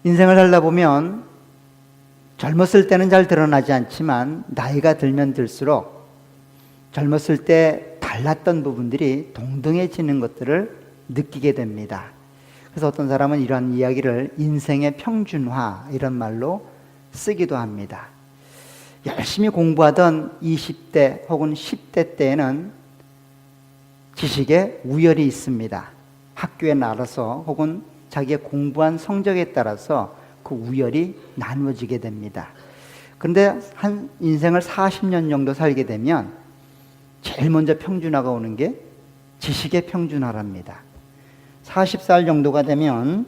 인생을 살다 보면 젊었을 때는 잘 드러나지 않지만 나이가 들면 들수록 젊었을 때 달랐던 부분들이 동등해지는 것들을 느끼게 됩니다. 그래서 어떤 사람은 이러한 이야기를 인생의 평준화 이런 말로 쓰기도 합니다. 열심히 공부하던 20대 혹은 10대 때에는 지식에 우열이 있습니다. 학교에 나가서 혹은 자기의 공부한 성적에 따라서 그 우열이 나누어지게 됩니다. 그런데 한 인생을 40년 정도 살게 되면 제일 먼저 평준화가 오는 게 지식의 평준화랍니다. 40살 정도가 되면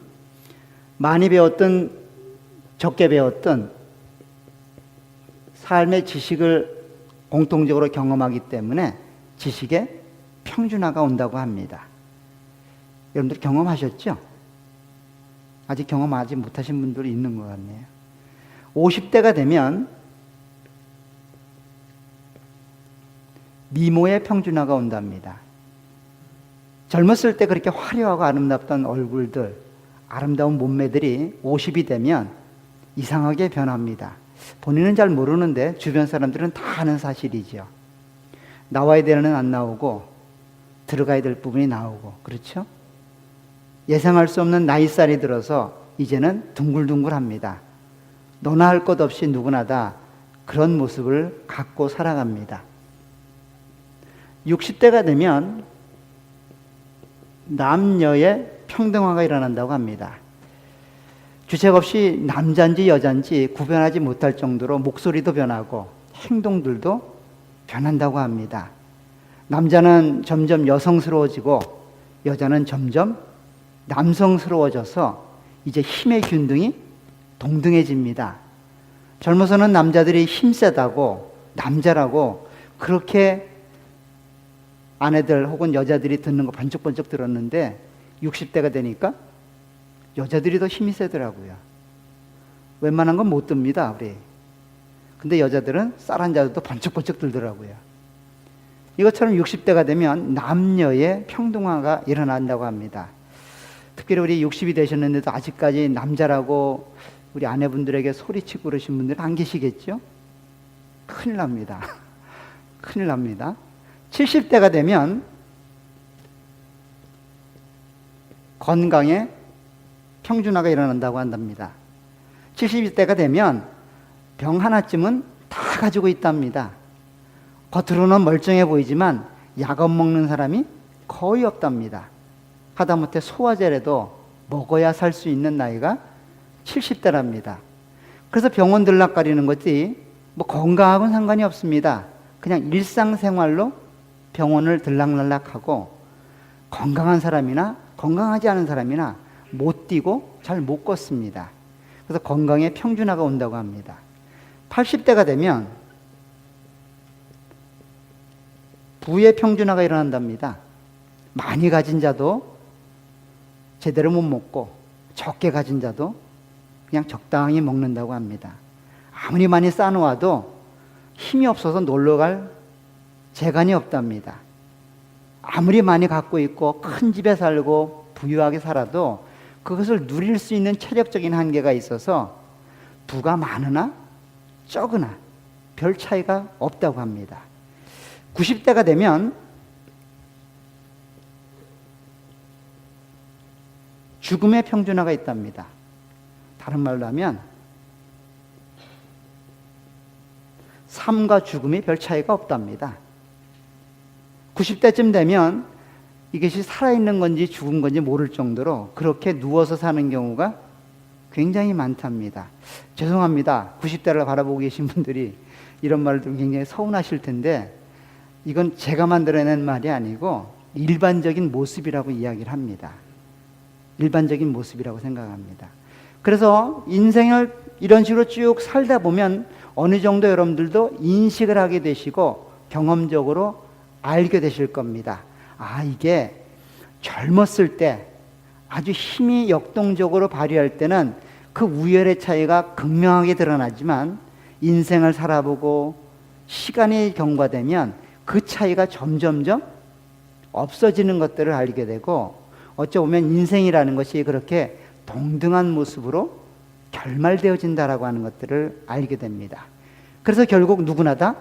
많이 배웠든 적게 배웠든 삶의 지식을 공통적으로 경험하기 때문에 지식의 평준화가 온다고 합니다. 여러분들 경험하셨죠? 아직 경험하지 못하신 분들이 있는 것 같네요. 50대가 되면 미모의 평준화가 온답니다. 젊었을 때 그렇게 화려하고 아름답던 얼굴들, 아름다운 몸매들이 50이 되면 이상하게 변합니다. 본인은 잘 모르는데 주변 사람들은 다 아는 사실이죠. 나와야 될 애는 안 나오고 들어가야 될 부분이 나오고, 그렇죠? 예상할 수 없는 나이살이 들어서 이제는 둥글둥글합니다. 너나 할 것 없이 누구나 다 그런 모습을 갖고 살아갑니다. 60대가 되면 남녀의 평등화가 일어난다고 합니다. 주책 없이 남자인지 여자인지 구별하지 못할 정도로 목소리도 변하고 행동들도 변한다고 합니다. 남자는 점점 여성스러워지고 여자는 점점 남성스러워져서 이제 힘의 균등이 동등해집니다. 젊어서는 남자들이 힘세다고 남자라고 그렇게 아내들 혹은 여자들이 듣는 거 번쩍번쩍 들었는데 60대가 되니까 여자들이 더 힘이 세더라고요. 웬만한 건 못 듭니다, 우리. 근데 여자들은 쌀 한 자루도 번쩍번쩍 들더라고요. 이것처럼 60대가 되면 남녀의 평등화가 일어난다고 합니다. 특별히 우리 60이 되셨는데도 아직까지 남자라고 우리 아내분들에게 소리치고 그러신 분들 안 계시겠죠? 큰일 납니다. 큰일 납니다. 70대가 되면 건강에 평준화가 일어난다고 한답니다. 70대가 되면 병 하나쯤은 다 가지고 있답니다. 겉으로는 멀쩡해 보이지만 약은 먹는 사람이 거의 없답니다. 하다못해 소화제라도 먹어야 살 수 있는 나이가 70대랍니다. 그래서 병원 들락거리는 것이 뭐 건강하고는 상관이 없습니다. 그냥 일상생활로 병원을 들락날락하고 건강한 사람이나 건강하지 않은 사람이나 못 뛰고 잘 못 걷습니다. 그래서 건강에 평준화가 온다고 합니다. 80대가 되면 부의 평준화가 일어난답니다. 많이 가진 자도 제대로 못 먹고 적게 가진 자도 그냥 적당히 먹는다고 합니다. 아무리 많이 쌓아놓아도 힘이 없어서 놀러갈 재간이 없답니다. 아무리 많이 갖고 있고 큰 집에 살고 부유하게 살아도 그것을 누릴 수 있는 체력적인 한계가 있어서 부가 많으나 적으나 별 차이가 없다고 합니다. 90대가 되면 죽음의 평준화가 있답니다. 다른 말로 하면 삶과 죽음이 별 차이가 없답니다. 90대쯤 되면 이것이 살아있는 건지 죽은 건지 모를 정도로 그렇게 누워서 사는 경우가 굉장히 많답니다. 죄송합니다. 90대를 바라보고 계신 분들이 이런 말을 들으면 굉장히 서운하실 텐데 이건 제가 만들어낸 말이 아니고 일반적인 모습이라고 이야기를 합니다. 일반적인 모습이라고 생각합니다. 그래서 인생을 이런 식으로 쭉 살다 보면 어느 정도 여러분들도 인식을 하게 되시고 경험적으로 알게 되실 겁니다. 아, 이게 젊었을 때 아주 힘이 역동적으로 발휘할 때는 그 우열의 차이가 극명하게 드러나지만 인생을 살아보고 시간이 경과되면 그 차이가 점점점 없어지는 것들을 알게 되고 어쩌 보면 인생이라는 것이 그렇게 동등한 모습으로 결말되어진다라고 하는 것들을 알게 됩니다. 그래서 결국 누구나 다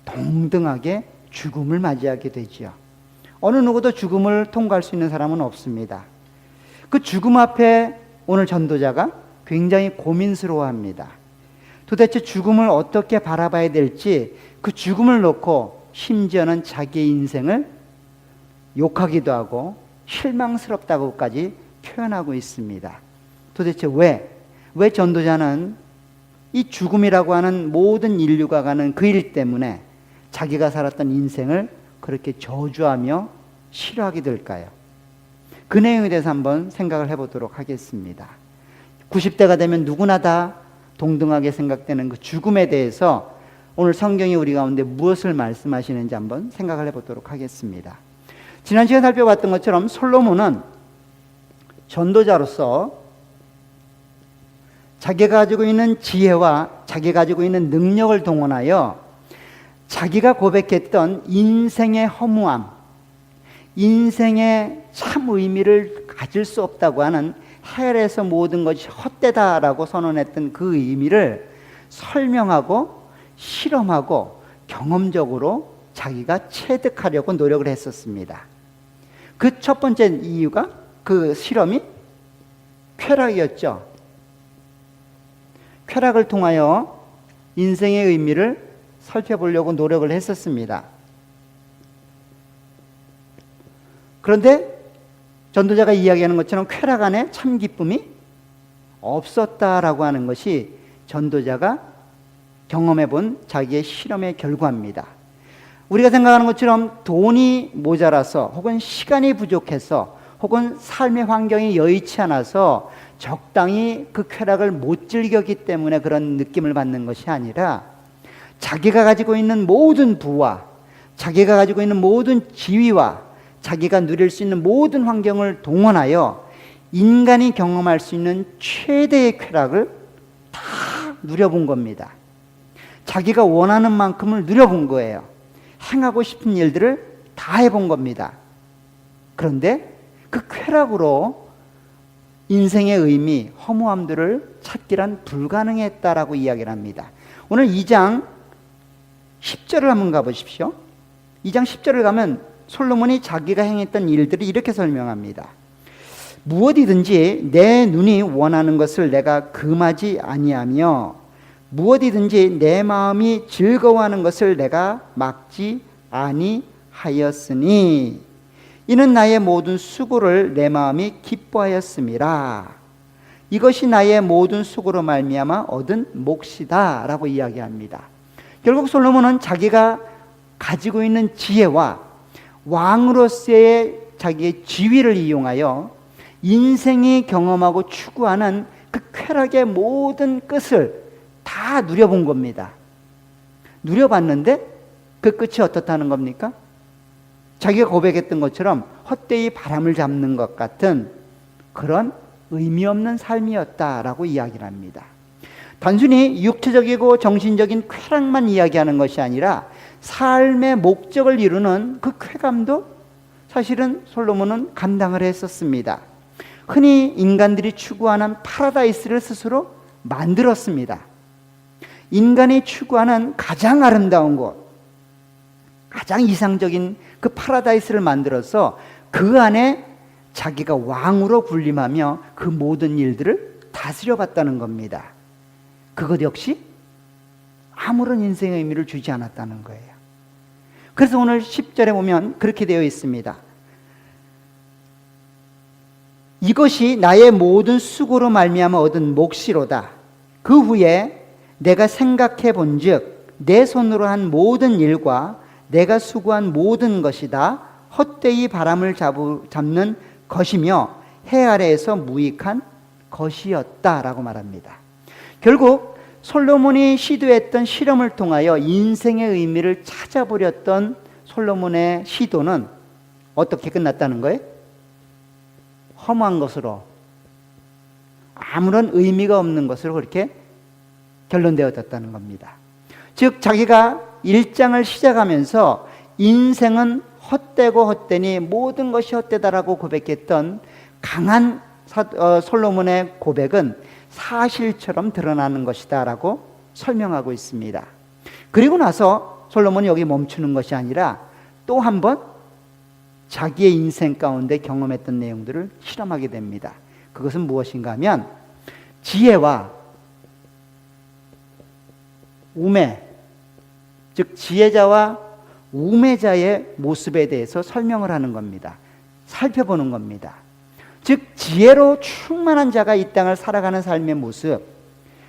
동등하게 죽음을 맞이하게 되지요. 어느 누구도 죽음을 통과할 수 있는 사람은 없습니다. 그 죽음 앞에 오늘 전도자가 굉장히 고민스러워합니다. 도대체 죽음을 어떻게 바라봐야 될지, 그 죽음을 놓고 심지어는 자기의 인생을 욕하기도 하고 실망스럽다고까지 표현하고 있습니다. 도대체 왜 전도자는 이 죽음이라고 하는 모든 인류가 가는 그 일 때문에 자기가 살았던 인생을 그렇게 저주하며 싫어하게 될까요? 그 내용에 대해서 한번 생각을 해보도록 하겠습니다. 90대가 되면 누구나 다 동등하게 생각되는 그 죽음에 대해서 오늘 성경이 우리 가운데 무엇을 말씀하시는지 한번 생각을 해보도록 하겠습니다. 지난 시간에 살펴봤던 것처럼 솔로몬은 전도자로서 자기가 가지고 있는 지혜와 자기가 가지고 있는 능력을 동원하여 자기가 고백했던 인생의 허무함, 인생의 참 의미를 가질 수 없다고 하는 헬에서 모든 것이 헛되다라고 선언했던 그 의미를 설명하고 실험하고 경험적으로 자기가 체득하려고 노력을 했었습니다. 그 첫 번째 이유가, 그 실험이 쾌락이었죠. 쾌락을 통하여 인생의 의미를 살펴보려고 노력을 했었습니다. 그런데 전도자가 이야기하는 것처럼 쾌락 안에 참 기쁨이 없었다라고 하는 것이 전도자가 경험해 본 자기의 실험의 결과입니다. 우리가 생각하는 것처럼 돈이 모자라서 혹은 시간이 부족해서 혹은 삶의 환경이 여의치 않아서 적당히 그 쾌락을 못 즐겼기 때문에 그런 느낌을 받는 것이 아니라 자기가 가지고 있는 모든 부와 자기가 가지고 있는 모든 지위와 자기가 누릴 수 있는 모든 환경을 동원하여 인간이 경험할 수 있는 최대의 쾌락을 다 누려본 겁니다. 자기가 원하는 만큼을 누려본 거예요. 행하고 싶은 일들을 다 해본 겁니다. 그런데 그 쾌락으로 인생의 의미, 허무함들을 찾기란 불가능했다라고 이야기를 합니다. 오늘 2장 10절을 한번 가보십시오. 2장 10절을 가면 솔로몬이 자기가 행했던 일들을 이렇게 설명합니다. 무엇이든지 내 눈이 원하는 것을 내가 금하지 아니하며 무엇이든지 내 마음이 즐거워하는 것을 내가 막지 아니하였으니 이는 나의 모든 수고를 내 마음이 기뻐하였음이라. 이것이 나의 모든 수고로 말미암아 얻은 몫이다 라고 이야기합니다. 결국 솔로몬은 자기가 가지고 있는 지혜와 왕으로서의 자기의 지위를 이용하여 인생이 경험하고 추구하는 그 쾌락의 모든 끝을 다 누려본 겁니다. 누려봤는데 그 끝이 어떻다는 겁니까? 자기가 고백했던 것처럼 헛되이 바람을 잡는 것 같은 그런 의미 없는 삶이었다라고 이야기를 합니다. 단순히 육체적이고 정신적인 쾌락만 이야기하는 것이 아니라 삶의 목적을 이루는 그 쾌감도 사실은 솔로몬은 감당을 했었습니다. 흔히 인간들이 추구하는 파라다이스를 스스로 만들었습니다. 인간이 추구하는 가장 아름다운 곳, 가장 이상적인 그 파라다이스를 만들어서 그 안에 자기가 왕으로 군림하며 그 모든 일들을 다스려 봤다는 겁니다. 그것 역시 아무런 인생의 의미를 주지 않았다는 거예요. 그래서 오늘 10절에 보면 그렇게 되어 있습니다. 이것이 나의 모든 수고로 말미암아 얻은 몫이로다. 그 후에 내가 생각해 본즉 내 손으로 한 모든 일과 내가 수고한 모든 것이 다 헛되이 바람을 잡는 것이며 해 아래에서 무익한 것이었다라고 말합니다. 결국 솔로몬이 시도했던 실험을 통하여 인생의 의미를 찾아보렸던 솔로몬의 시도는 어떻게 끝났다는 거예요? 허무한 것으로, 아무런 의미가 없는 것으로 그렇게 결론되어졌다는 겁니다. 즉 자기가 1장을 시작하면서 인생은 헛되고 헛되니 모든 것이 헛되다라고 고백했던 강한 솔로몬의 고백은 사실처럼 드러나는 것이다 라고 설명하고 있습니다. 그리고 나서 솔로몬이 여기 멈추는 것이 아니라 또 한 번 자기의 인생 가운데 경험했던 내용들을 실험하게 됩니다. 그것은 무엇인가 하면 지혜와 우매, 즉 지혜자와 우매자의 모습에 대해서 설명을 하는 겁니다. 살펴보는 겁니다. 즉 지혜로 충만한 자가 이 땅을 살아가는 삶의 모습,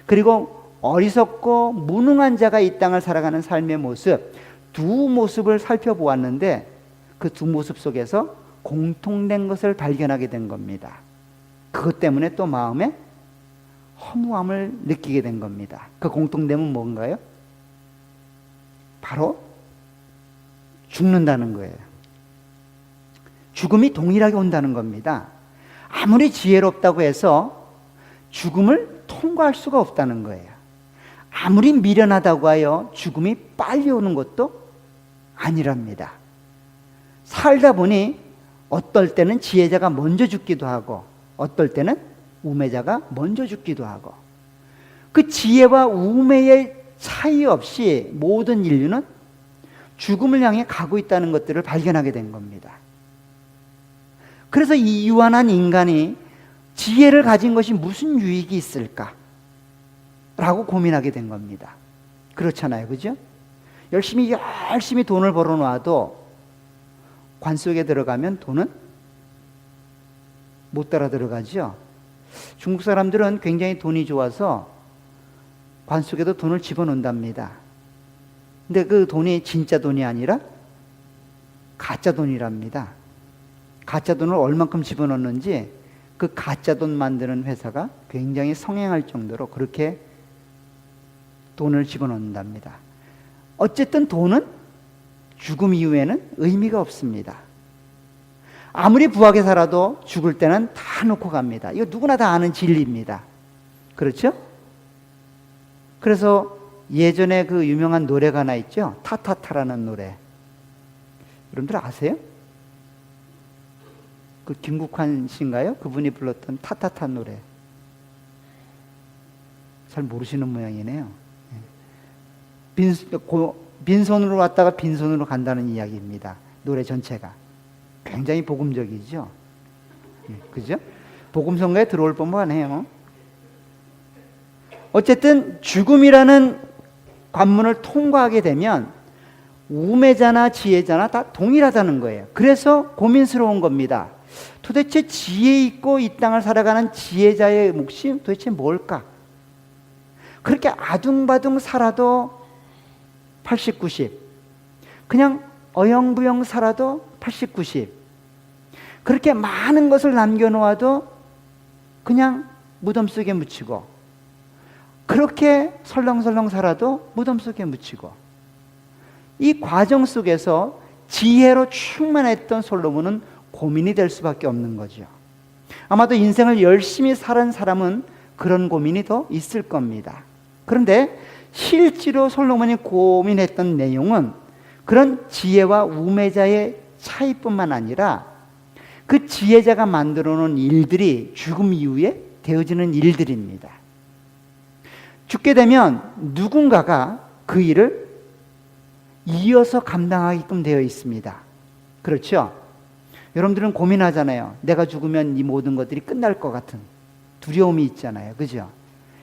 그리고 어리석고 무능한 자가 이 땅을 살아가는 삶의 모습, 두 모습을 살펴보았는데 그 두 모습 속에서 공통된 것을 발견하게 된 겁니다. 그것 때문에 또 마음에 허무함을 느끼게 된 겁니다. 그 공통점은 뭔가요? 바로 죽는다는 거예요. 죽음이 동일하게 온다는 겁니다. 아무리 지혜롭다고 해서 죽음을 통과할 수가 없다는 거예요. 아무리 미련하다고 하여 죽음이 빨리 오는 것도 아니랍니다. 살다 보니 어떨 때는 지혜자가 먼저 죽기도 하고 어떨 때는 우매자가 먼저 죽기도 하고, 그 지혜와 우매의 차이 없이 모든 인류는 죽음을 향해 가고 있다는 것들을 발견하게 된 겁니다. 그래서 이 유한한 인간이 지혜를 가진 것이 무슨 유익이 있을까? 라고 고민하게 된 겁니다. 그렇잖아요, 그죠? 열심히 돈을 벌어놔도 관 속에 들어가면 돈은 못 따라 들어가죠. 중국 사람들은 굉장히 돈이 좋아서 관 속에도 돈을 집어넣는답니다. 근데 그 돈이 진짜 돈이 아니라 가짜 돈이랍니다. 가짜 돈을 얼만큼 집어넣는지 그 가짜 돈 만드는 회사가 굉장히 성행할 정도로 그렇게 돈을 집어넣는답니다. 어쨌든 돈은 죽음 이후에는 의미가 없습니다. 아무리 부하게 살아도 죽을 때는 다 놓고 갑니다. 이거 누구나 다 아는 진리입니다. 그렇죠? 그래서 예전에 그 유명한 노래가 하나 있죠? 타타타라는 노래. 여러분들 아세요? 그 김국환 씨인가요? 그분이 불렀던 타타타 노래. 잘 모르시는 모양이네요. 빈손으로 왔다가 빈손으로 간다는 이야기입니다. 노래 전체가 굉장히 복음적이죠. 그죠? 복음성가에 들어올 법만해요. 어쨌든 죽음이라는 관문을 통과하게 되면 우매자나 지혜자나 다 동일하다는 거예요. 그래서 고민스러운 겁니다. 도대체 지혜 있고 이 땅을 살아가는 지혜자의 몫이 도대체 뭘까? 그렇게 아둥바둥 살아도 80, 90. 그냥 어영부영 살아도 80, 90. 그렇게 많은 것을 남겨놓아도 그냥 무덤 속에 묻히고, 그렇게 설렁설렁 살아도 무덤 속에 묻히고, 이 과정 속에서 지혜로 충만했던 솔로몬은 고민이 될 수밖에 없는 거죠. 아마도 인생을 열심히 살은 사람은 그런 고민이 더 있을 겁니다. 그런데 실제로 솔로몬이 고민했던 내용은 그런 지혜와 우매자의 차이뿐만 아니라 그 지혜자가 만들어 놓은 일들이 죽음 이후에 되어지는 일들입니다. 죽게 되면 누군가가 그 일을 이어서 감당하게끔 되어 있습니다. 그렇죠? 여러분들은 고민하잖아요. 내가 죽으면 이 모든 것들이 끝날 것 같은 두려움이 있잖아요. 그죠?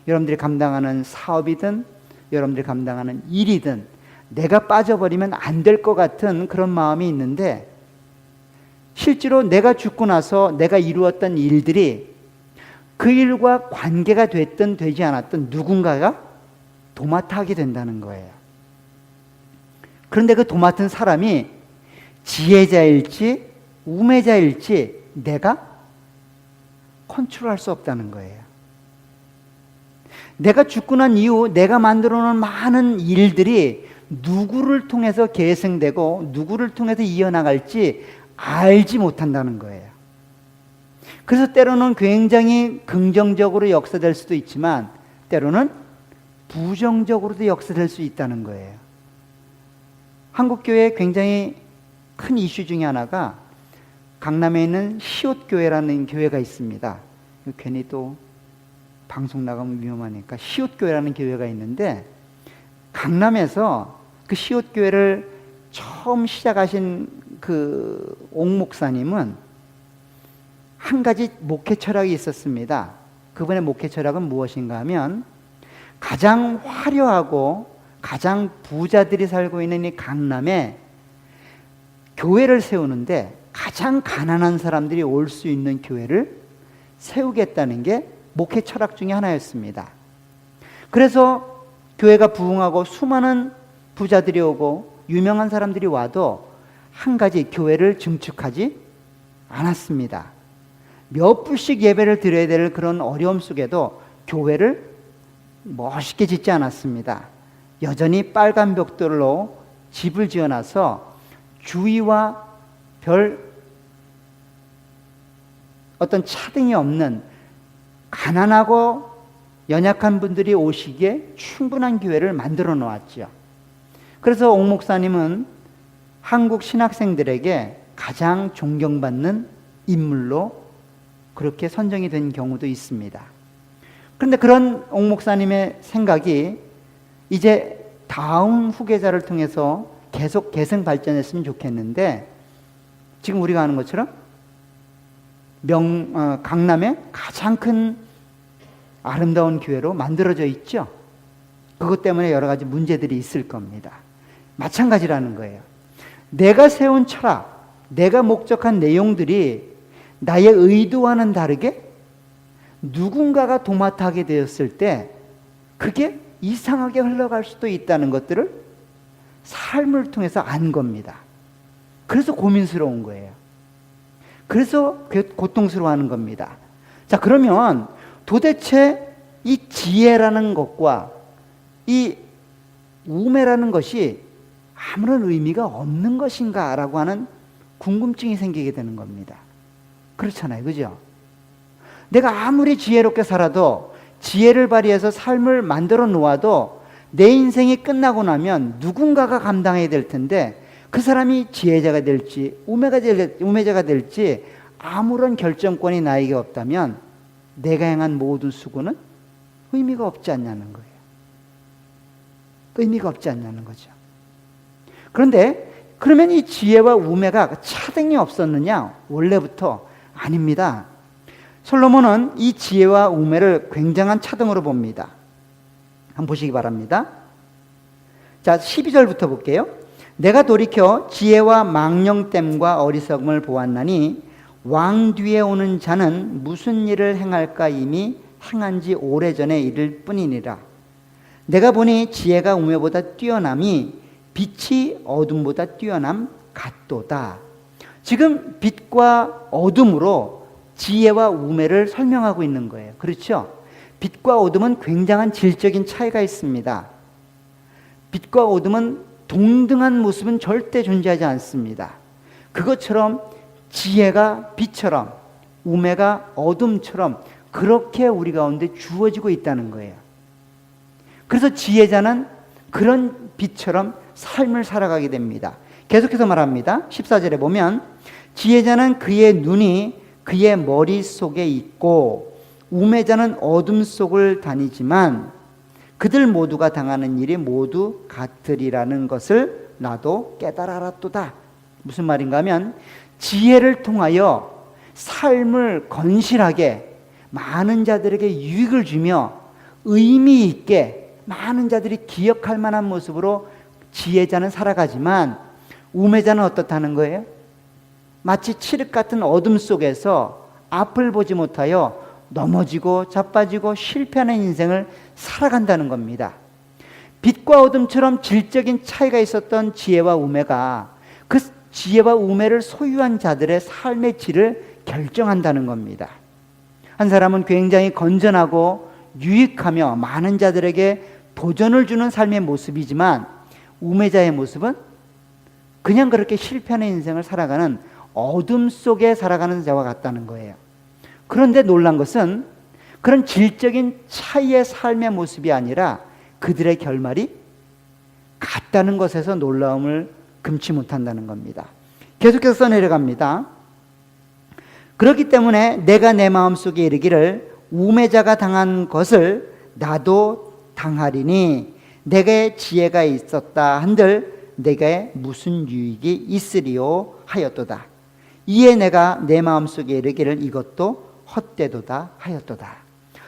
여러분들이 감당하는 사업이든 여러분들이 감당하는 일이든 내가 빠져버리면 안 될 것 같은 그런 마음이 있는데, 실제로 내가 죽고 나서 내가 이루었던 일들이 그 일과 관계가 됐든 되지 않았든 누군가가 도맡아 하게 된다는 거예요. 그런데 그 도맡은 사람이 지혜자일지 우매자일지 내가 컨트롤할 수 없다는 거예요. 내가 죽고 난 이후 내가 만들어 놓은 많은 일들이 누구를 통해서 계승되고 누구를 통해서 이어나갈지 알지 못한다는 거예요. 그래서 때로는 굉장히 긍정적으로 역사될 수도 있지만 때로는 부정적으로도 역사될 수 있다는 거예요. 한국교회의 굉장히 큰 이슈 중에 하나가 강남에 있는 시옷교회라는 교회가 있습니다. 괜히 또 방송 나가면 위험하니까 시옷교회라는 교회가 있는데 강남에서 그 시옷교회를 처음 시작하신 그 옥 목사님은 한 가지 목회 철학이 있었습니다. 그분의 목회 철학은 무엇인가 하면 가장 화려하고 가장 부자들이 살고 있는 이 강남에 교회를 세우는데 가장 가난한 사람들이 올 수 있는 교회를 세우겠다는 게 목회 철학 중에 하나였습니다. 그래서 교회가 부흥하고 수많은 부자들이 오고 유명한 사람들이 와도 한 가지 교회를 증축하지 않았습니다. 몇 불씩 예배를 드려야 될 그런 어려움 속에도 교회를 멋있게 짓지 않았습니다. 여전히 빨간 벽돌로 집을 지어놔서 주위와 별 어떤 차등이 없는 가난하고 연약한 분들이 오시기에 충분한 교회를 만들어 놓았죠. 그래서 옥 목사님은 한국 신학생들에게 가장 존경받는 인물로 그렇게 선정이 된 경우도 있습니다. 그런데 그런 옥 목사님의 생각이 이제 다음 후계자를 통해서 계속 계승 발전했으면 좋겠는데 지금 우리가 아는 것처럼 강남에 가장 큰 아름다운 교회로 만들어져 있죠. 그것 때문에 여러 가지 문제들이 있을 겁니다. 마찬가지라는 거예요. 내가 세운 철학, 내가 목적한 내용들이 나의 의도와는 다르게 누군가가 도맡아하게 되었을 때 그게 이상하게 흘러갈 수도 있다는 것들을 삶을 통해서 안 겁니다. 그래서 고민스러운 거예요. 그래서 고통스러워하는 겁니다. 자, 그러면 도대체 이 지혜라는 것과 이 우매라는 것이 아무런 의미가 없는 것인가라고 하는 궁금증이 생기게 되는 겁니다. 그렇잖아요. 그죠? 내가 아무리 지혜롭게 살아도 지혜를 발휘해서 삶을 만들어 놓아도 내 인생이 끝나고 나면 누군가가 감당해야 될 텐데 그 사람이 지혜자가 될지 우매자가 될지 아무런 결정권이 나에게 없다면 내가 행한 모든 수고는 의미가 없지 않냐는 거예요. 의미가 없지 않냐는 거죠. 그런데 그러면 이 지혜와 우매가 차등이 없었느냐? 원래부터 아닙니다. 솔로몬은 이 지혜와 우매를 굉장한 차등으로 봅니다. 한번 보시기 바랍니다. 자, 12절부터 볼게요. 내가 돌이켜 지혜와 망령됨과 어리석음을 보았나니 왕 뒤에 오는 자는 무슨 일을 행할까 이미 행한 지 오래전에 이를 뿐이니라. 내가 보니 지혜가 우매보다 뛰어남이 빛이 어둠보다 뛰어남 같도다. 지금 빛과 어둠으로 지혜와 우매를 설명하고 있는 거예요. 그렇죠? 빛과 어둠은 굉장한 질적인 차이가 있습니다. 빛과 어둠은 동등한 모습은 절대 존재하지 않습니다. 그것처럼 지혜가 빛처럼 우매가 어둠처럼 그렇게 우리 가운데 주어지고 있다는 거예요. 그래서 지혜자는 그런 빛처럼 삶을 살아가게 됩니다. 계속해서 말합니다. 14절에 보면 지혜자는 그의 눈이 그의 머릿속에 있고 우매자는 어둠 속을 다니지만 그들 모두가 당하는 일이 모두 같으리라는 것을 나도 깨달았도다. 무슨 말인가 하면 지혜를 통하여 삶을 건실하게 많은 자들에게 유익을 주며 의미 있게 많은 자들이 기억할 만한 모습으로 지혜자는 살아가지만 우매자는 어떻다는 거예요? 마치 칠흑 같은 어둠 속에서 앞을 보지 못하여 넘어지고 자빠지고 실패하는 인생을 살아간다는 겁니다. 빛과 어둠처럼 질적인 차이가 있었던 지혜와 우매가 그 지혜와 우매를 소유한 자들의 삶의 질을 결정한다는 겁니다. 한 사람은 굉장히 건전하고 유익하며 많은 자들에게 도전을 주는 삶의 모습이지만 우매자의 모습은 그냥 그렇게 실패하는 인생을 살아가는 어둠 속에 살아가는 자와 같다는 거예요. 그런데 놀란 것은 그런 질적인 차이의 삶의 모습이 아니라 그들의 결말이 같다는 것에서 놀라움을 금치 못한다는 겁니다. 계속해서 내려갑니다. 그렇기 때문에 내가 내 마음속에 이르기를 우매자가 당한 것을 나도 당하리니 내게 지혜가 있었다 한들 내게 무슨 유익이 있으리요 하였도다. 이에 내가 내 마음속에 이르기를 이것도 헛되도다 하였도다.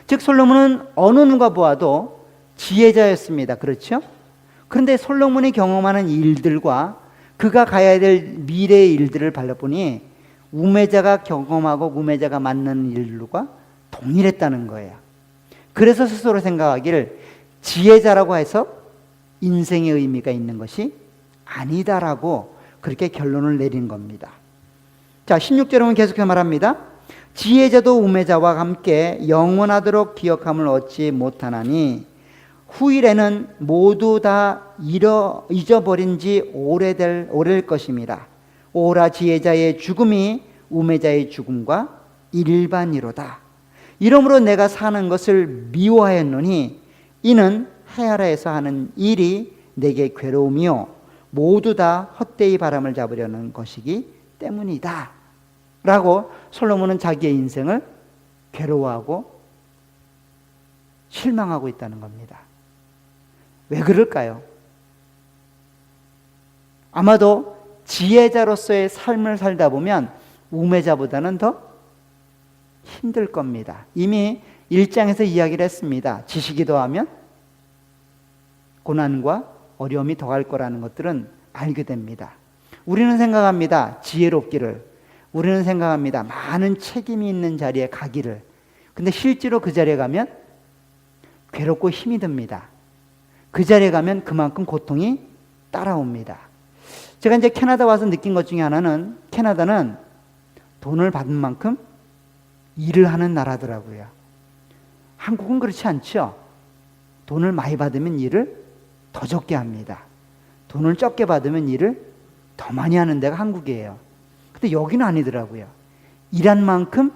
즉 솔로몬은 어느 누가 보아도 지혜자였습니다. 그렇죠? 그런데 솔로몬이 경험하는 일들과 그가 가야 될 미래의 일들을 발라보니 우매자가 경험하고 우매자가 만나는 일들과 동일했다는 거예요. 그래서 스스로 생각하기를 지혜자라고 해서 인생의 의미가 있는 것이 아니다라고 그렇게 결론을 내린 겁니다. 자, 16절에 보면 계속해서 말합니다. 지혜자도 우매자와 함께 영원하도록 기억함을 얻지 못하나니 후일에는 모두 다 잊어버린 지 오래될 것입니다. 오라 지혜자의 죽음이 우매자의 죽음과 일반이로다. 이러므로 내가 사는 것을 미워하였노니 이는 해 아래에서 하는 일이 내게 괴로움이요 모두 다 헛되이 바람을 잡으려는 것이기 때문이다 라고 솔로몬은 자기의 인생을 괴로워하고 실망하고 있다는 겁니다. 왜 그럴까요? 아마도 지혜자로서의 삶을 살다 보면 우매자보다는 더 힘들 겁니다. 이미 1장에서 이야기를 했습니다. 지식이 더하면 고난과 어려움이 더할 거라는 것들은 알게 됩니다. 우리는 생각합니다. 지혜롭기를. 우리는 생각합니다. 많은 책임이 있는 자리에 가기를. 근데 실제로 그 자리에 가면 괴롭고 힘이 듭니다. 그 자리에 가면 그만큼 고통이 따라옵니다. 제가 이제 캐나다 와서 느낀 것 중에 하나는 캐나다는 돈을 받은 만큼 일을 하는 나라더라고요. 한국은 그렇지 않죠. 돈을 많이 받으면 일을 더 적게 합니다. 돈을 적게 받으면 일을 더 많이 하는 데가 한국이에요. 근데 여기는 아니더라고요. 일한 만큼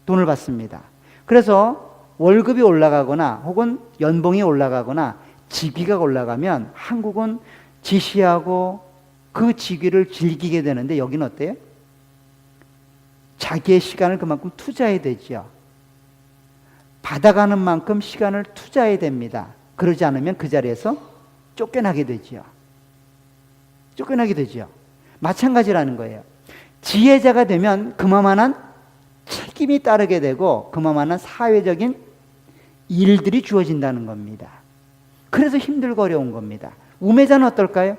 돈을 받습니다. 그래서 월급이 올라가거나 혹은 연봉이 올라가거나 직위가 올라가면 한국은 지시하고 그 직위를 즐기게 되는데 여기는 어때요? 자기의 시간을 그만큼 투자해야 되죠. 받아가는 만큼 시간을 투자해야 됩니다. 그러지 않으면 그 자리에서 쫓겨나게 되죠. 쫓겨나게 되죠. 마찬가지라는 거예요. 지혜자가 되면 그만한 책임이 따르게 되고 그만한 사회적인 일들이 주어진다는 겁니다. 그래서 힘들고 어려운 겁니다. 우매자는 어떨까요?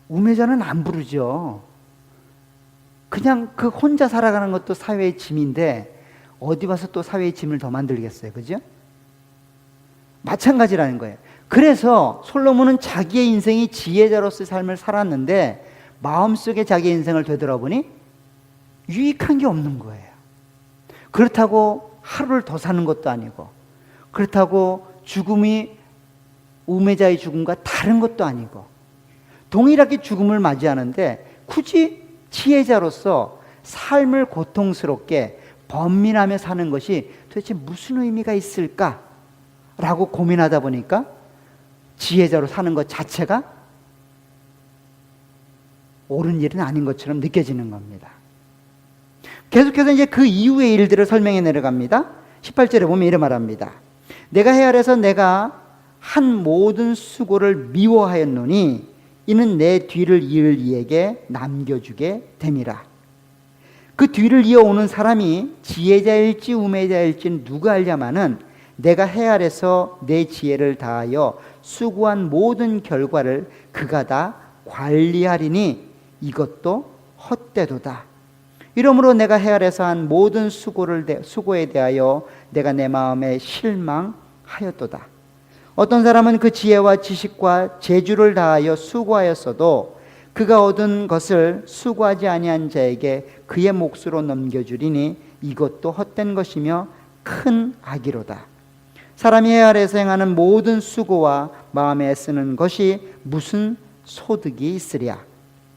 우매자는 안 부르죠. 그냥 그 혼자 살아가는 것도 사회의 짐인데 어디 와서 또 사회의 짐을 더 만들겠어요. 그죠? 마찬가지라는 거예요. 그래서 솔로몬은 자기의 인생이 지혜자로서의 삶을 살았는데 마음속에 자기의 인생을 되돌아보니 유익한 게 없는 거예요. 그렇다고 하루를 더 사는 것도 아니고 그렇다고 죽음이 우매자의 죽음과 다른 것도 아니고 동일하게 죽음을 맞이하는데 굳이 지혜자로서 삶을 고통스럽게 번민하며 사는 것이 도대체 무슨 의미가 있을까라고 고민하다 보니까 지혜자로 사는 것 자체가 옳은 일은 아닌 것처럼 느껴지는 겁니다. 계속해서 이제 그 이후의 일들을 설명해 내려갑니다. 18절에 보면 이렇게 말합니다. 내가 해 아래서 내가 한 모든 수고를 미워하였노니 이는 내 뒤를 이을 이에게 남겨주게 됨이라. 그 뒤를 이어오는 사람이 지혜자일지 우매자일지 누가 알냐마는 내가 해 아래서 내 지혜를 다하여 수고한 모든 결과를 그가 다 관리하리니 이것도 헛되도다. 이러므로 내가 해 아래서 한 모든 수고에 대하여 내가 내 마음에 실망하였도다. 어떤 사람은 그 지혜와 지식과 재주를 다하여 수고하였어도 그가 얻은 것을 수고하지 아니한 자에게 그의 몫으로 넘겨주리니 이것도 헛된 것이며 큰 악이로다. 사람이 해 아래에서 행하는 모든 수고와 마음에 애쓰는 것이 무슨 소득이 있으랴.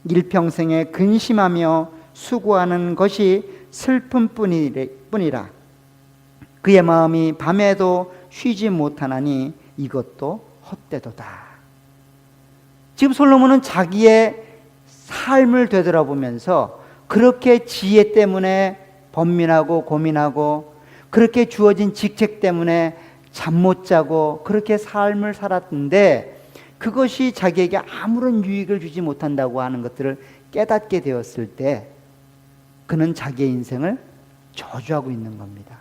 일평생에 근심하며 수고하는 것이 슬픔뿐이라. 그의 마음이 밤에도 쉬지 못하나니 이것도 헛되도다. 지금 솔로몬은 자기의 삶을 되돌아보면서 그렇게 지혜 때문에 번민하고 고민하고 그렇게 주어진 직책 때문에 잠 못 자고 그렇게 삶을 살았는데 그것이 자기에게 아무런 유익을 주지 못한다고 하는 것들을 깨닫게 되었을 때 그는 자기의 인생을 저주하고 있는 겁니다.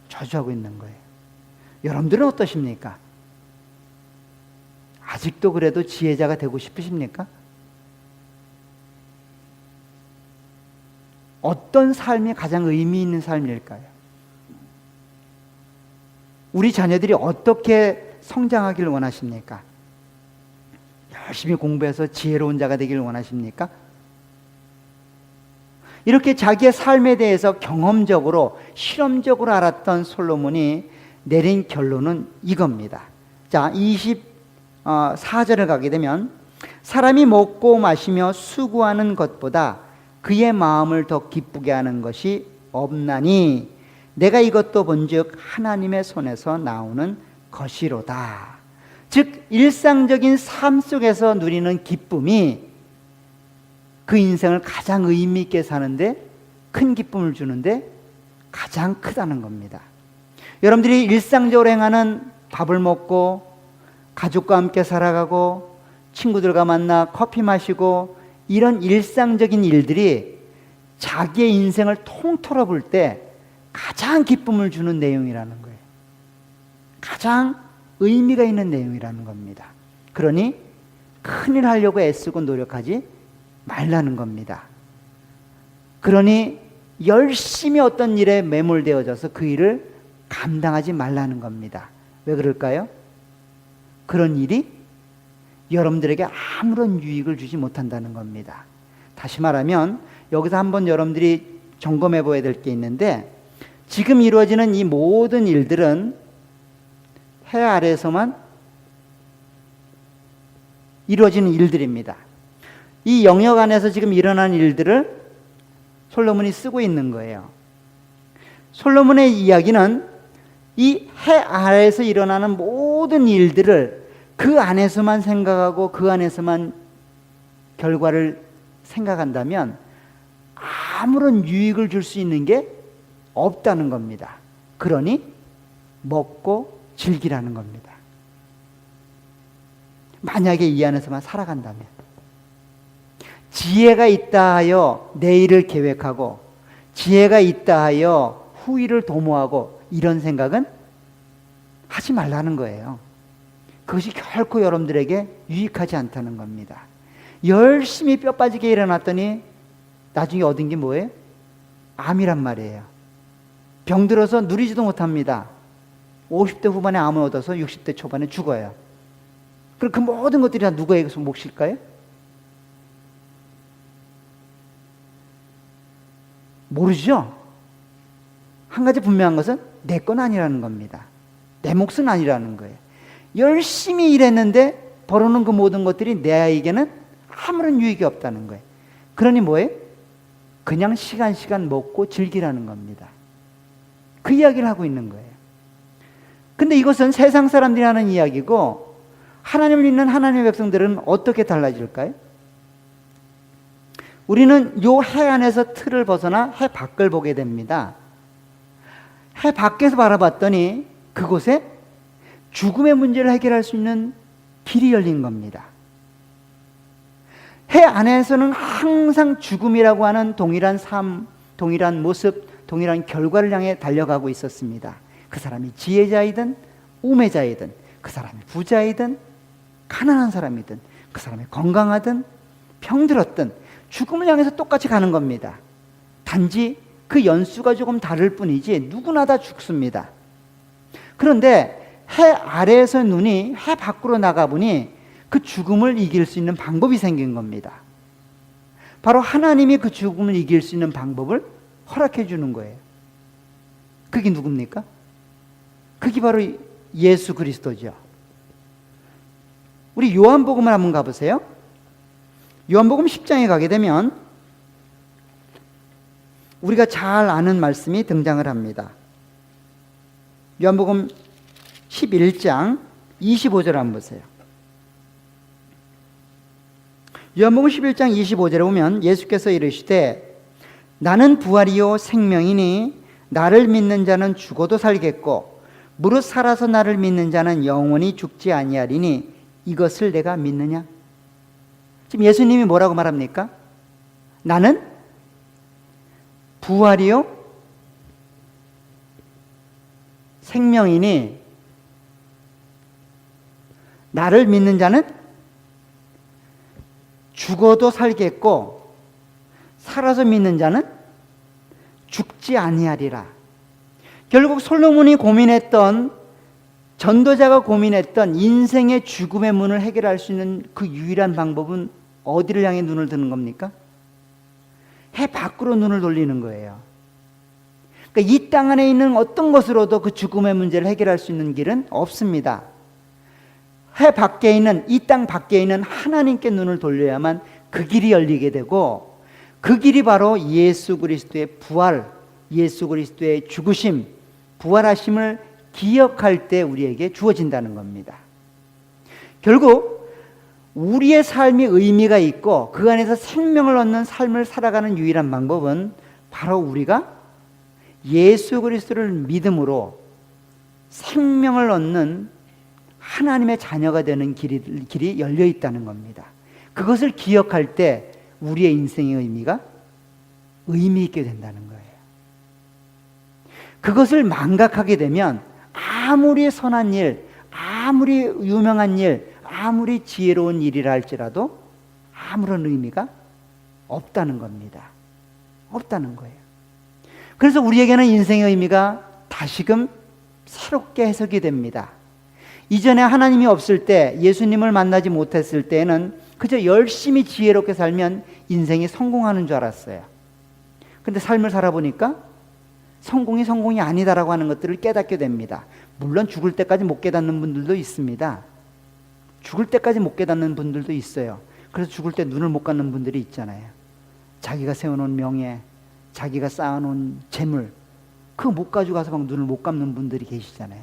저주하고 있는 거예요. 여러분들은 어떠십니까? 아직도 그래도 지혜자가 되고 싶으십니까? 어떤 삶이 가장 의미 있는 삶일까요? 우리 자녀들이 어떻게 성장하기를 원하십니까? 열심히 공부해서 지혜로운 자가 되기를 원하십니까? 이렇게 자기의 삶에 대해서 경험적으로 실험적으로 알았던 솔로몬이 내린 결론은 이겁니다. 자, 24절을 가게 되면 사람이 먹고 마시며 수고하는 것보다 그의 마음을 더 기쁘게 하는 것이 없나니 내가 이것도 본즉 하나님의 손에서 나오는 것이로다. 즉 일상적인 삶 속에서 누리는 기쁨이 그 인생을 가장 의미 있게 사는데 큰 기쁨을 주는데 가장 크다는 겁니다. 여러분들이 일상적으로 행하는 밥을 먹고 가족과 함께 살아가고 친구들과 만나 커피 마시고 이런 일상적인 일들이 자기의 인생을 통틀어 볼 때 가장 기쁨을 주는 내용이라는 거예요. 가장 의미가 있는 내용이라는 겁니다. 그러니 큰일 하려고 애쓰고 노력하지 말라는 겁니다. 그러니 열심히 어떤 일에 매몰되어져서 그 일을 감당하지 말라는 겁니다. 왜 그럴까요? 그런 일이 여러분들에게 아무런 유익을 주지 못한다는 겁니다. 다시 말하면 여기서 한번 여러분들이 점검해 보아야 될 게 있는데 지금 이루어지는 이 모든 일들은 해 아래에서만 이루어지는 일들입니다. 이 영역 안에서 지금 일어나는 일들을 솔로몬이 쓰고 있는 거예요. 솔로몬의 이야기는 이 해 아래에서 일어나는 모든 일들을 그 안에서만 생각하고 그 안에서만 결과를 생각한다면 아무런 유익을 줄 수 있는 게 없다는 겁니다. 그러니 먹고 즐기라는 겁니다. 만약에 이 안에서만 살아간다면 지혜가 있다 하여 내일을 계획하고 지혜가 있다 하여 후일을 도모하고 이런 생각은 하지 말라는 거예요. 그것이 결코 여러분들에게 유익하지 않다는 겁니다. 열심히 뼈 빠지게 일어났더니 나중에 얻은 게 뭐예요? 암이란 말이에요. 병들어서 누리지도 못합니다. 50대 후반에 암을 얻어서 60대 초반에 죽어요. 그럼 그 모든 것들이 다 누구에게서 몫일까요? 모르죠? 한 가지 분명한 것은 내 건 아니라는 겁니다. 내 몫은 아니라는 거예요. 열심히 일했는데 벌어놓은 그 모든 것들이 내에게는 아무런 유익이 없다는 거예요. 그러니 뭐예요? 그냥 시간 먹고 즐기라는 겁니다. 그 이야기를 하고 있는 거예요. 근데 이것은 세상 사람들이 하는 이야기고 하나님을 믿는 하나님의 백성들은 어떻게 달라질까요? 우리는 요 해 안에서 틀을 벗어나 해 밖을 보게 됩니다. 해 밖에서 바라봤더니 그곳에 죽음의 문제를 해결할 수 있는 길이 열린 겁니다. 해 안에서는 항상 죽음이라고 하는 동일한 삶, 동일한 모습, 동일한 결과를 향해 달려가고 있었습니다. 그 사람이 지혜자이든 우매자이든 그 사람이 부자이든 가난한 사람이든 그 사람이 건강하든 병들었든 죽음을 향해서 똑같이 가는 겁니다. 단지 그 연수가 조금 다를 뿐이지 누구나 다 죽습니다. 그런데 해 아래에서 눈이 해 밖으로 나가보니 그 죽음을 이길 수 있는 방법이 생긴 겁니다. 바로 하나님이 그 죽음을 이길 수 있는 방법을 허락해 주는 거예요. 그게 누굽니까? 그게 바로 예수 그리스도죠. 우리 요한복음을 한번 가보세요. 요한복음 10장에 가게 되면 우리가 잘 아는 말씀이 등장을 합니다. 요한복음 11장 25절 한번 보세요. 요한복음 11장 25절에 보면 예수께서 이르시되 나는 부활이요 생명이니 나를 믿는 자는 죽어도 살겠고 무릇 살아서 나를 믿는 자는 영원히 죽지 아니하리니 이것을 내가 믿느냐? 지금 예수님이 뭐라고 말합니까? 나는 부활이요 생명이니 나를 믿는 자는 죽어도 살겠고 살아서 믿는 자는 죽지 아니하리라. 결국 솔로몬이 고민했던, 전도자가 고민했던 인생의 죽음의 문을 해결할 수 있는 그 유일한 방법은 어디를 향해 눈을 드는 겁니까? 해 밖으로 눈을 돌리는 거예요. 그러니까 이 땅 안에 있는 어떤 것으로도 그 죽음의 문제를 해결할 수 있는 길은 없습니다. 해 밖에 있는, 이 땅 밖에 있는 하나님께 눈을 돌려야만 그 길이 열리게 되고, 그 길이 바로 예수 그리스도의 부활, 예수 그리스도의 죽으심, 부활하심을 기억할 때 우리에게 주어진다는 겁니다. 결국 우리의 삶이 의미가 있고 그 안에서 생명을 얻는 삶을 살아가는 유일한 방법은 바로 우리가 예수 그리스도를 믿음으로 생명을 얻는 하나님의 자녀가 되는 길이 열려 있다는 겁니다. 그것을 기억할 때 우리의 인생의 의미가 의미 있게 된다는 거예요. 그것을 망각하게 되면 아무리 선한 일, 아무리 유명한 일, 아무리 지혜로운 일이라 할지라도 아무런 의미가 없다는 겁니다. 없다는 거예요. 그래서 우리에게는 인생의 의미가 다시금 새롭게 해석이 됩니다. 이전에 하나님이 없을 때, 예수님을 만나지 못했을 때는 그저 열심히 지혜롭게 살면 인생이 성공하는 줄 알았어요. 근데 삶을 살아보니까 성공이 아니다라고 하는 것들을 깨닫게 됩니다. 물론 죽을 때까지 못 깨닫는 분들도 있습니다. 죽을 때까지 못 깨닫는 분들도 있어요. 그래서 죽을 때 눈을 못 감는 분들이 있잖아요. 자기가 세워놓은 명예, 자기가 쌓아놓은 재물, 그거 못 가지고 가서 막 눈을 못 감는 분들이 계시잖아요.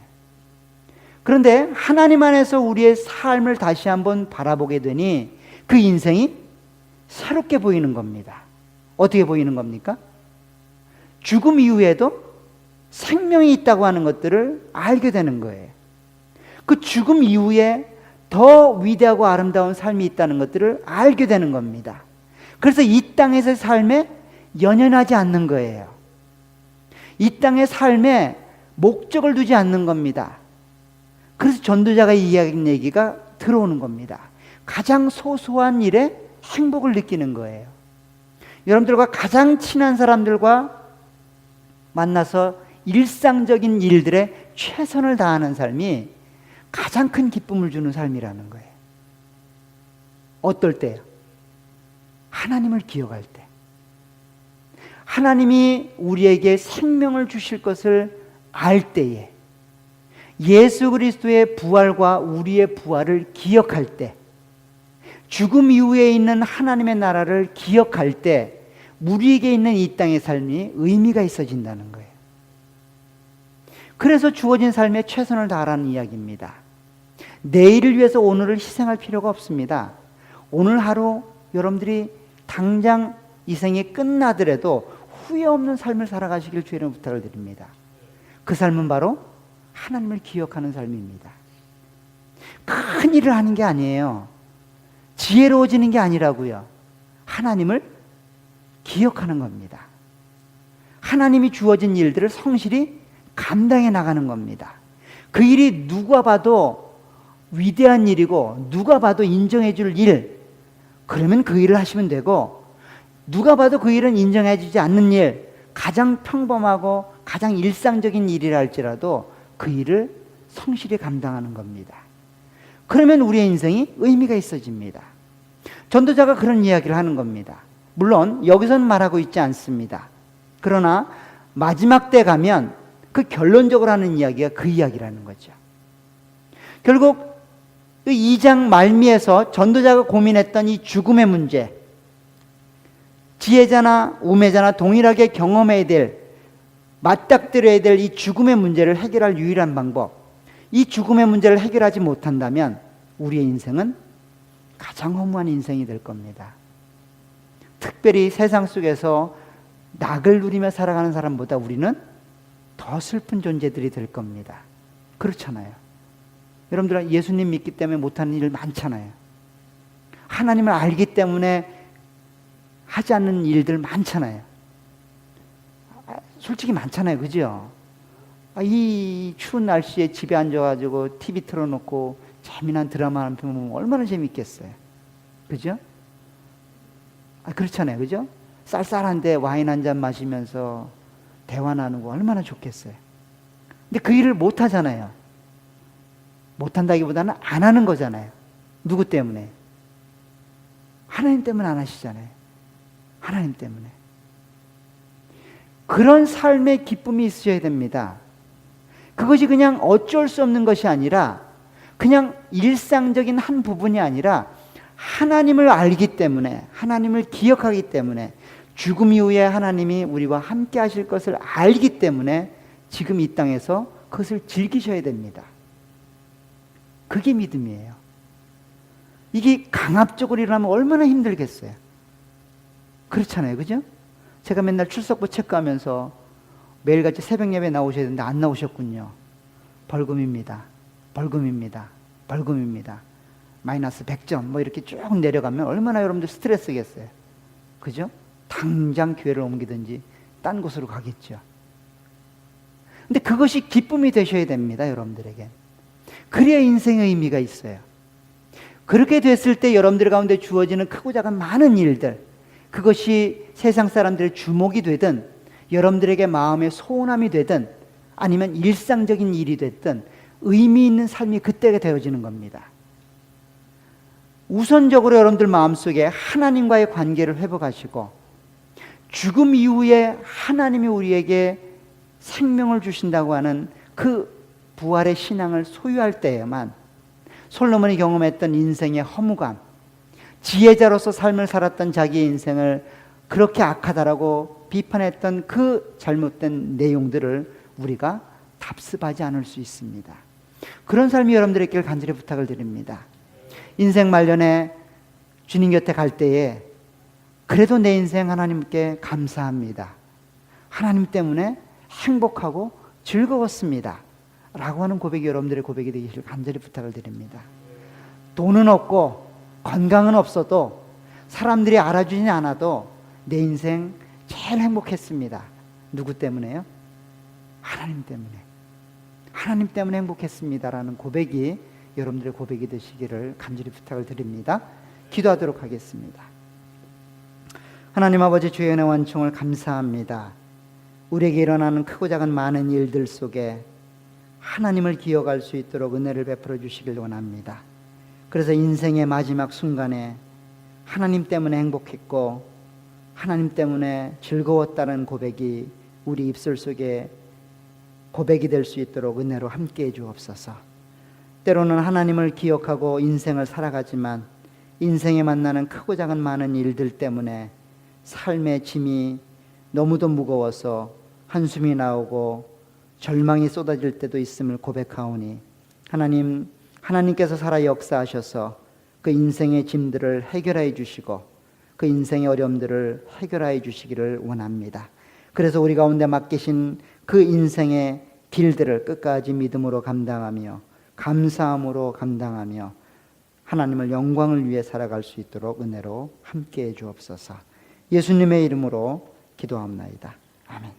그런데 하나님 안에서 우리의 삶을 다시 한번 바라보게 되니 그 인생이 새롭게 보이는 겁니다. 어떻게 보이는 겁니까? 죽음 이후에도 생명이 있다고 하는 것들을 알게 되는 거예요. 그 죽음 이후에 더 위대하고 아름다운 삶이 있다는 것들을 알게 되는 겁니다. 그래서 이 땅에서의 삶에 연연하지 않는 거예요. 이 땅의 삶에 목적을 두지 않는 겁니다. 그래서 전도자가 이야기한 얘기가 들어오는 겁니다. 가장 소소한 일에 행복을 느끼는 거예요. 여러분들과 가장 친한 사람들과 만나서 일상적인 일들에 최선을 다하는 삶이 가장 큰 기쁨을 주는 삶이라는 거예요. 어떨 때요? 하나님을 기억할 때. 하나님이 우리에게 생명을 주실 것을 알 때에, 예수 그리스도의 부활과 우리의 부활을 기억할 때, 죽음 이후에 있는 하나님의 나라를 기억할 때 우리에게 있는 이 땅의 삶이 의미가 있어진다는 거예요. 그래서 주어진 삶에 최선을 다하라는 이야기입니다. 내일을 위해서 오늘을 희생할 필요가 없습니다. 오늘 하루 여러분들이 당장 이 생이 끝나더라도 후회 없는 삶을 살아가시길 주의 부탁을 드립니다. 그 삶은 바로 하나님을 기억하는 삶입니다. 큰 일을 하는 게 아니에요. 지혜로워지는 게 아니라고요. 하나님을 기억하는 겁니다. 하나님이 주어진 일들을 성실히 감당해 나가는 겁니다. 그 일이 누가 봐도 위대한 일이고 누가 봐도 인정해 줄 일, 그러면 그 일을 하시면 되고, 누가 봐도 그 일은 인정해 주지 않는 일, 가장 평범하고 가장 일상적인 일이라 할지라도 그 일을 성실히 감당하는 겁니다. 그러면 우리의 인생이 의미가 있어집니다. 전도자가 그런 이야기를 하는 겁니다. 물론 여기서는 말하고 있지 않습니다. 그러나 마지막 때 가면 그 결론적으로 하는 이야기가 그 이야기라는 거죠. 결국 2장 말미에서 전도자가 고민했던 이 죽음의 문제, 지혜자나 우매자나 동일하게 경험해야 될, 맞닥뜨려야 될 이 죽음의 문제를 해결할 유일한 방법, 이 죽음의 문제를 해결하지 못한다면 우리의 인생은 가장 허무한 인생이 될 겁니다. 특별히 세상 속에서 낙을 누리며 살아가는 사람보다 우리는 더 슬픈 존재들이 될 겁니다. 그렇잖아요. 여러분들 예수님 믿기 때문에 못하는 일 많잖아요. 하나님을 알기 때문에 하지 않는 일들 많잖아요. 솔직히 많잖아요. 그죠? 이 추운 날씨에 집에 앉아가지고 TV 틀어놓고 재미난 드라마 한 편 보면 얼마나 재밌겠어요. 그죠? 그렇잖아요. 그죠? 쌀쌀한데 와인 한 잔 마시면서 대화 나누고 얼마나 좋겠어요. 근데 그 일을 못 하잖아요. 못 한다기보다는 안 하는 거잖아요. 누구 때문에? 하나님 때문에 안 하시잖아요. 하나님 때문에. 그런 삶의 기쁨이 있으셔야 됩니다. 그것이 그냥 어쩔 수 없는 것이 아니라 그냥 일상적인 한 부분이 아니라 하나님을 알기 때문에, 하나님을 기억하기 때문에, 죽음 이후에 하나님이 우리와 함께 하실 것을 알기 때문에 지금 이 땅에서 그것을 즐기셔야 됩니다. 그게 믿음이에요. 이게 강압적으로 일어나면 얼마나 힘들겠어요. 그렇잖아요. 그죠? 제가 맨날 출석부 체크하면서 매일같이 새벽 예배 나오셔야 되는데 안 나오셨군요. 벌금입니다. 벌금입니다. 벌금입니다. 마이너스 100점 뭐 이렇게 쭉 내려가면 얼마나 여러분들 스트레스겠어요. 그죠? 당장 교회를 옮기든지 딴 곳으로 가겠죠. 근데 그것이 기쁨이 되셔야 됩니다. 여러분들에게. 그래야 인생의 의미가 있어요. 그렇게 됐을 때 여러분들 가운데 주어지는 크고 작은 많은 일들, 그것이 세상 사람들의 주목이 되든 여러분들에게 마음의 소원함이 되든 아니면 일상적인 일이 됐든 의미 있는 삶이 그때가 되어지는 겁니다. 우선적으로 여러분들 마음속에 하나님과의 관계를 회복하시고 죽음 이후에 하나님이 우리에게 생명을 주신다고 하는 그 부활의 신앙을 소유할 때에만 솔로몬이 경험했던 인생의 허무감, 지혜자로서 삶을 살았던 자기의 인생을 그렇게 악하다라고 비판했던 그 잘못된 내용들을 우리가 답습하지 않을 수 있습니다. 그런 삶이 여러분들의 길 간절히 부탁을 드립니다. 인생 말년에 주님 곁에 갈 때에 그래도 내 인생 하나님께 감사합니다. 하나님 때문에 행복하고 즐거웠습니다. 라고 하는 고백이 여러분들의 고백이 되기를 간절히 부탁을 드립니다. 돈은 없고 건강은 없어도 사람들이 알아주지 않아도 내 인생 제일 행복했습니다. 누구 때문에요? 하나님 때문에. 하나님 때문에 행복했습니다라는 고백이 여러분들의 고백이 되시기를 간절히 부탁을 드립니다. 기도하도록 하겠습니다. 하나님 아버지, 주의 은혜 원총을 감사합니다. 우리에게 일어나는 크고 작은 많은 일들 속에 하나님을 기억할 수 있도록 은혜를 베풀어 주시길 원합니다. 그래서 인생의 마지막 순간에 하나님 때문에 행복했고 하나님 때문에 즐거웠다는 고백이 우리 입술 속에 고백이 될 수 있도록 은혜로 함께해 주옵소서. 때로는 하나님을 기억하고 인생을 살아가지만 인생에 만나는 크고 작은 많은 일들 때문에 삶의 짐이 너무도 무거워서 한숨이 나오고 절망이 쏟아질 때도 있음을 고백하오니 하나님께서 살아 역사하셔서 그 인생의 짐들을 해결해 주시고 그 인생의 어려움들을 해결해 주시기를 원합니다. 그래서 우리 가운데 맡기신 그 인생의 길들을 끝까지 믿음으로 감당하며 감사함으로 감당하며 하나님을 영광을 위해 살아갈 수 있도록 은혜로 함께해 주옵소서. 예수님의 이름으로 기도합나이다. 아멘.